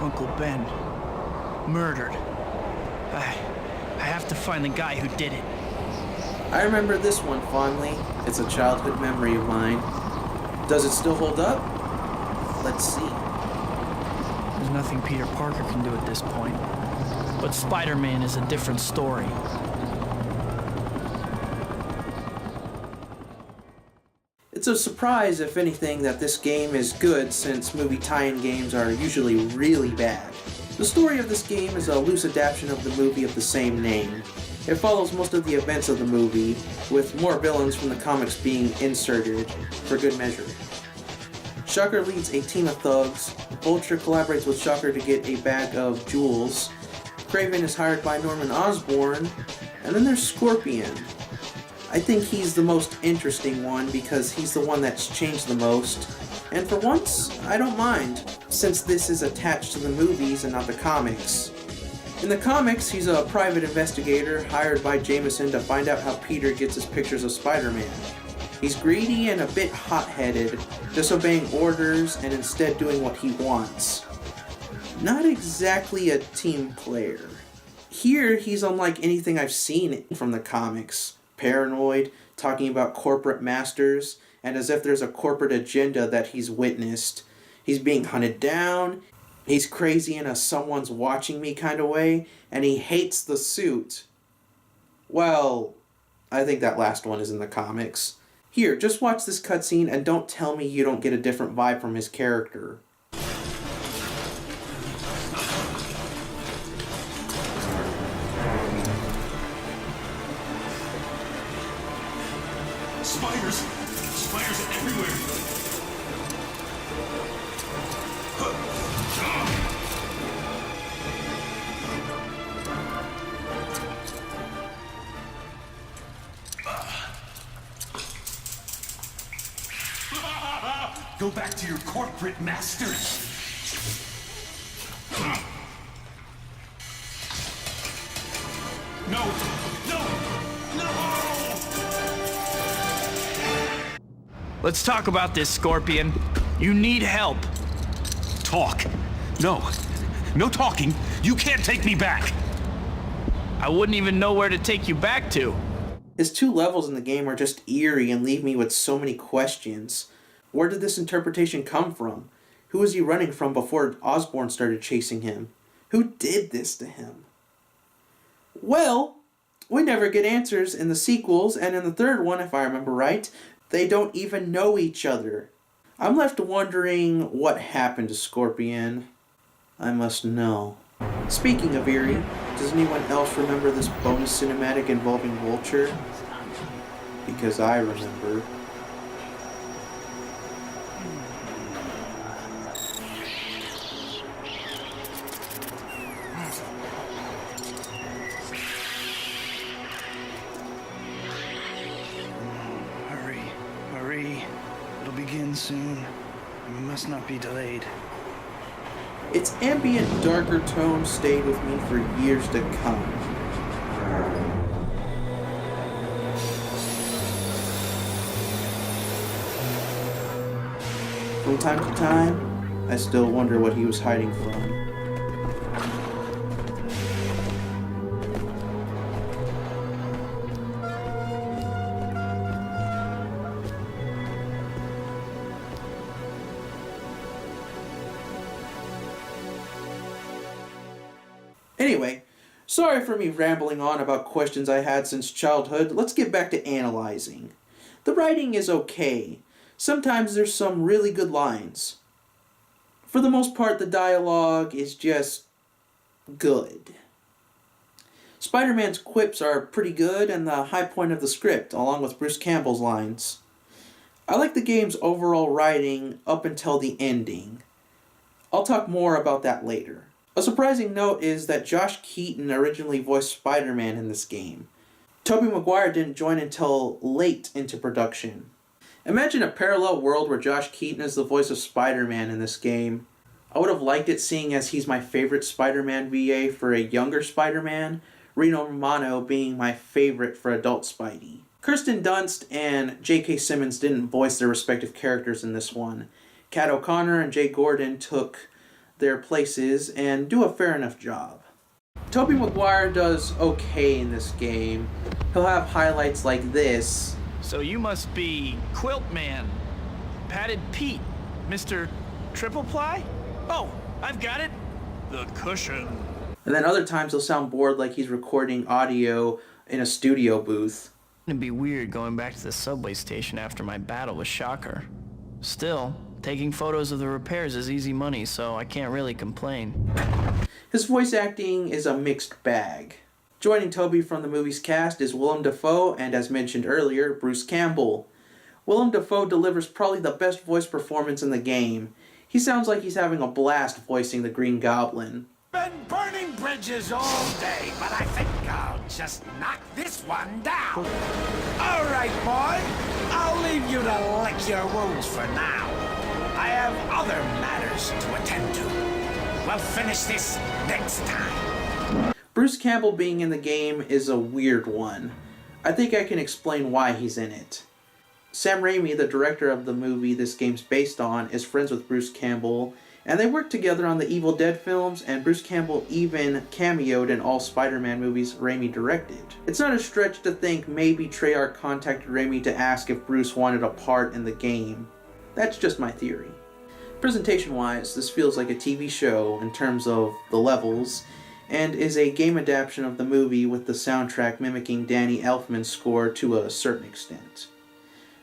Uncle Ben. Murdered. I have to find the guy who did it. I remember this one fondly. It's a childhood memory of mine. Does it still hold up? Let's see. There's nothing Peter Parker can do at this point. But Spider-Man is a different story. It's a surprise, if anything, that this game is good, since movie tie-in games are usually really bad. The story of this game is a loose adaptation of the movie of the same name. It follows most of the events of the movie, with more villains from the comics being inserted for good measure. Shocker leads a team of thugs, Vulture collaborates with Shocker to get a bag of jewels, Kraven is hired by Norman Osborn, and then there's Scorpion. I think he's the most interesting one because he's the one that's changed the most, and for once, I don't mind, since this is attached to the movies and not the comics. In the comics, he's a private investigator hired by Jameson to find out how Peter gets his pictures of Spider-Man. He's greedy and a bit hot-headed, disobeying orders and instead doing what he wants. Not exactly a team player. Here, he's unlike anything I've seen from the comics. Paranoid, talking about corporate masters, and as if there's a corporate agenda that he's witnessed. He's being hunted down, he's crazy in a someone's watching me kind of way, and he hates the suit. Well, I think that last one is in the comics. Here, just watch this cutscene and don't tell me you don't get a different vibe from his character. Spiders! Spiders everywhere! Go back to your corporate masters! No! No! No! Let's talk about this, Scorpion. You need help. Talk. No. No talking. You can't take me back. I wouldn't even know where to take you back to. His two levels in the game are just eerie and leave me with so many questions. Where did this interpretation come from? Who was he running from before Osborn started chasing him? Who did this to him? Well, we never get answers in the sequels, and in the third one, if I remember right, they don't even know each other. I'm left wondering what happened to Scorpion. I must know. Speaking of eerie, does anyone else remember this bonus cinematic involving Vulture? Because I remember. Hurry. It'll begin soon. We must not be delayed. Its ambient, darker tone stayed with me for years to come. From time to time, I still wonder what he was hiding from. Anyway, sorry for me rambling on about questions I had since childhood. Let's get back to analyzing. The writing is okay. Sometimes there's some really good lines. For the most part, the dialogue is just good. Spider-Man's quips are pretty good and the high point of the script, along with Bruce Campbell's lines. I like the game's overall writing up until the ending. I'll talk more about that later. A surprising note is that Josh Keaton originally voiced Spider-Man in this game. Tobey Maguire didn't join until late into production. Imagine a parallel world where Josh Keaton is the voice of Spider-Man in this game. I would have liked it seeing as he's my favorite Spider-Man VA for a younger Spider-Man, Reno Romano being my favorite for adult Spidey. Kirsten Dunst and J.K. Simmons didn't voice their respective characters in this one. Kat O'Connor and Jay Gordon took their places and do a fair enough job. Tobey Maguire does okay in this game. He'll have highlights like this. So you must be Quilt Man, Padded Pete, Mr. Triple Ply? Oh, I've got it. The cushion. And then other times he'll sound bored like he's recording audio in a studio booth. It'd be weird going back to the subway station after my battle with Shocker. Still, taking photos of the repairs is easy money, so I can't really complain. His voice acting is a mixed bag. Joining Tobey from the movie's cast is Willem Dafoe and, as mentioned earlier, Bruce Campbell. Willem Dafoe delivers probably the best voice performance in the game. He sounds like he's having a blast voicing the Green Goblin. Been burning bridges all day, but I think I'll just knock this one down. All right, boy. I'll leave you to lick your wounds for now. I have other matters to attend to. We'll finish this next time. Bruce Campbell being in the game is a weird one. I think I can explain why he's in it. Sam Raimi, the director of the movie this game's based on, is friends with Bruce Campbell, and they worked together on the Evil Dead films, and Bruce Campbell even cameoed in all Spider-Man movies Raimi directed. It's not a stretch to think maybe Treyarch contacted Raimi to ask if Bruce wanted a part in the game. That's just my theory. Presentation-wise, this feels like a TV show in terms of the levels, and is a game adaptation of the movie with the soundtrack mimicking Danny Elfman's score to a certain extent.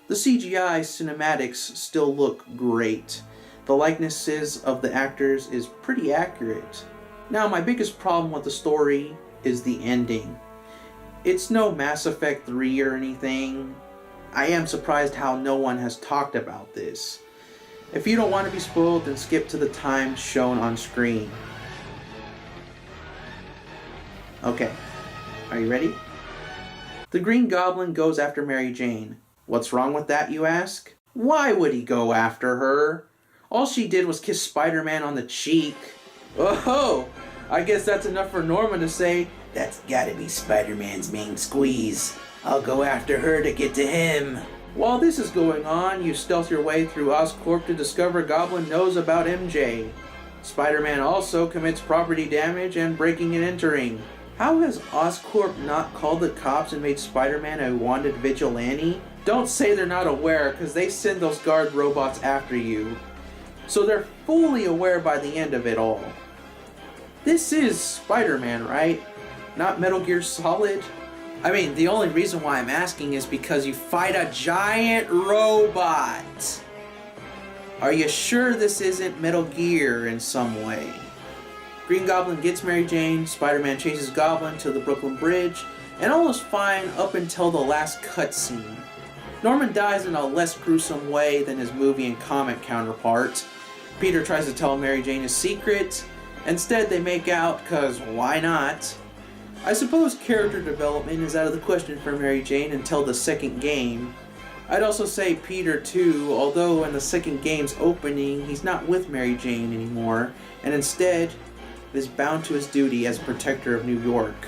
The CGI cinematics still look great. The likenesses of the actors is pretty accurate. Now, my biggest problem with the story is the ending. It's no Mass Effect 3 or anything. I am surprised how no one has talked about this. If you don't want to be spoiled, then skip to the time shown on screen. Okay, are you ready? The Green Goblin goes after Mary Jane. What's wrong with that, you ask? Why would he go after her? All she did was kiss Spider-Man on the cheek. Oh, I guess that's enough for Norman to say, "That's gotta be Spider-Man's main squeeze. I'll go after her to get to him." While this is going on, you stealth your way through Oscorp to discover Goblin knows about MJ. Spider-Man also commits property damage and breaking and entering. How has Oscorp not called the cops and made Spider-Man a wanted vigilante? Don't say they're not aware, because they send those guard robots after you. So they're fully aware by the end of it all. This is Spider-Man, right? Not Metal Gear Solid? I mean, the only reason why I'm asking is because you fight a giant robot. Are you sure this isn't Metal Gear in some way? Green Goblin gets Mary Jane, Spider-Man chases Goblin to the Brooklyn Bridge, and all is fine up until the last cutscene. Norman dies in a less gruesome way than his movie and comic counterpart. Peter tries to tell Mary Jane his secret. Instead, they make out, cause why not? I suppose character development is out of the question for Mary Jane until the second game. I'd also say Peter too, although in the second game's opening, he's not with Mary Jane anymore, and instead is bound to his duty as protector of New York.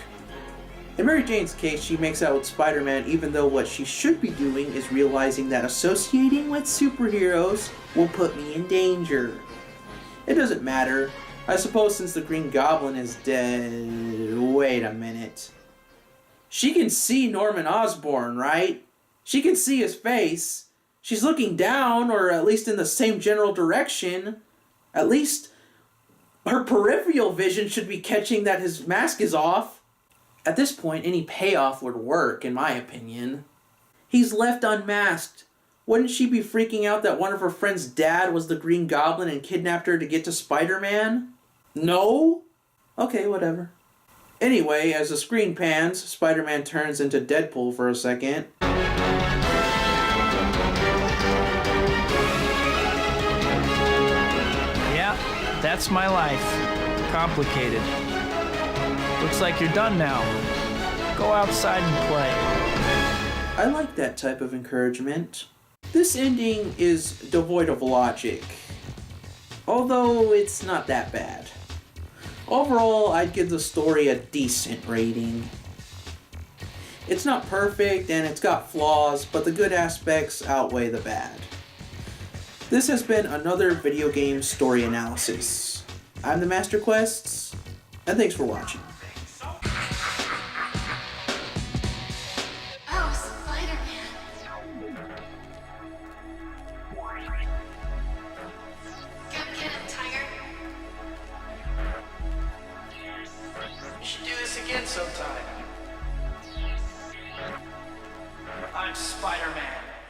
In Mary Jane's case, she makes out with Spider-Man even though what she should be doing is realizing that associating with superheroes will put me in danger. It doesn't matter. I suppose since the Green Goblin is dead... Wait a minute. She can see Norman Osborn, right? She can see his face. She's looking down, or at least in the same general direction. At least her peripheral vision should be catching that his mask is off. At this point, any payoff would work, in my opinion. He's left unmasked. Wouldn't she be freaking out that one of her friend's dad was the Green Goblin and kidnapped her to get to Spider-Man? No? Okay, whatever. Anyway, as the screen pans, Spider-Man turns into Deadpool for a second. Yeah, that's my life. Complicated. Looks like you're done now. Go outside and play. I like that type of encouragement. This ending is devoid of logic, although it's not that bad. Overall, I'd give the story a decent rating. It's not perfect and it's got flaws, but the good aspects outweigh the bad. This has been another video game story analysis. I'm TheMasterQuests, and thanks for watching. Oh, Spider-Man. Come get him, Tiger. We should do this again sometime. I'm Spider-Man.